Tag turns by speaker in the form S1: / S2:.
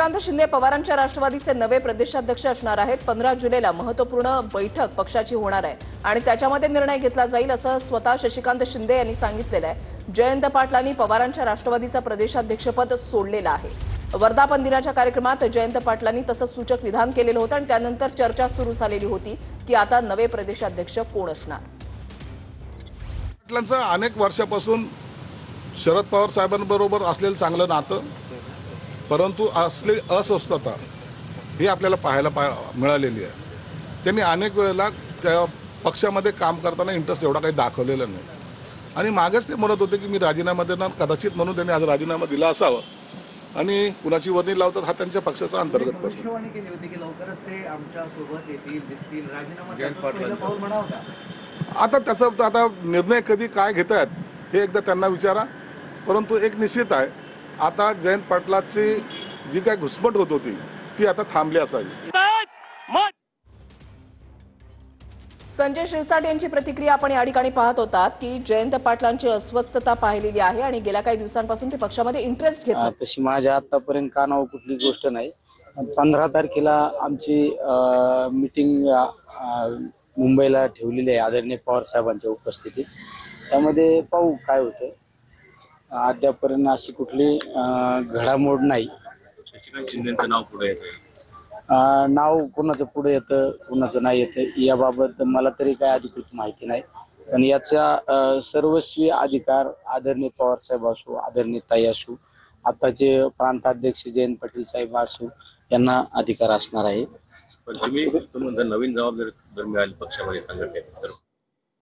S1: शशिकांत शिंदे पवारांच्या राष्ट्रवादीचे नवे प्रदेशाध्यक्ष असणार आहेत। 15 जुलैला महत्त्वपूर्ण बैठक पक्षाची होणार आहे आणि त्याच्यामध्ये निर्णय घेतला जाईल असं स्वतः शशिकांत शिंदे यांनी सांगितलेलं आहे। जयंत पाटलांनी पवारांच्या राष्ट्रवादीचा प्रदेशाध्यक्षपद सोडलेलं आहे। वर्धापन दिनाच्या कार्यक्रमात जयंत पाटलांनी तसं सूचक विधान केलेलं होतं आणि त्यानंतर चर्चा सुरू झालेली होती की आता नवे प्रदेशाध्यक्ष कोण असणार।
S2: पाटलांचं अनेक वर्षापासून शरद पवार साहेबांबरोबर असलेलं चांगलं नातं, परंतु असलेली अस्वस्थता ही आपल्याला पाहायला मिळालेली आहे। त्यांनी अनेक वेळेला त्या पक्षामध्ये काम करताना इंटरेस्ट एवढा काही दाखवलेला नाही आणि मागेच ते म्हणत होते की मी राजीनामा देणार, कदाचित म्हणून त्यांनी आज राजीनामा दिला असावा आणि कुणाची वर्णी लावतात हा त्यांच्या पक्षाचा अंतर्गत प्रश्न।
S3: भविष्यवाणी केली होती की लवकरच ते आमच्या सोबत येतील, दिसतील, राजीनामा
S2: आता त्याचा आता निर्णय कधी काय घेत आहेत हे एकदा त्यांना विचारा, परंतु एक निश्चित आहे, आता जयंत पाटलाची जी काय घुसमट होत होती ती आता थांबली असावी।
S1: संजय शिरसाट यांची प्रतिक्रिया आपण या ठिकाणी पाहत होतात की जयंत पाटलांची अस्वस्थता पाहिलेली आहे आणि गेल्या काही दिवसांपासून ते पक्षामध्ये इंटरेस्ट घेत नाहीत।
S4: तशी माझ्या आतापर्यंत कानावर कुठली गोष्ट नाही। 15 तारखेला आमची मीटिंग मुंबईला ठेवलेली आहे आदरणीय पवार साहेबांच्या उपस्थितीत। त्यामध्ये पाहू काय होतं। अद्यापर्यंत अशी कुठली घडामोड नाही।
S5: शशिकांत शिंदेचं नाव पुढे येतं,
S4: नाव कोणाचं पुढे येतं कोणाचं नाही येतं याबाबत मला तरी काय अधिकृत माहिती नाही, पण याचा सर्वस्वी अधिकार आदरणीय पवार साहेब असो, आदरणीय ताई असो, आताचे प्रांताध्यक्ष जयंत पाटील साहेब असो यांना अधिकार असणार आहे।
S5: पण तुम्ही नवीन जबाबदारी मिळाली पक्षामध्ये संघटनेत तर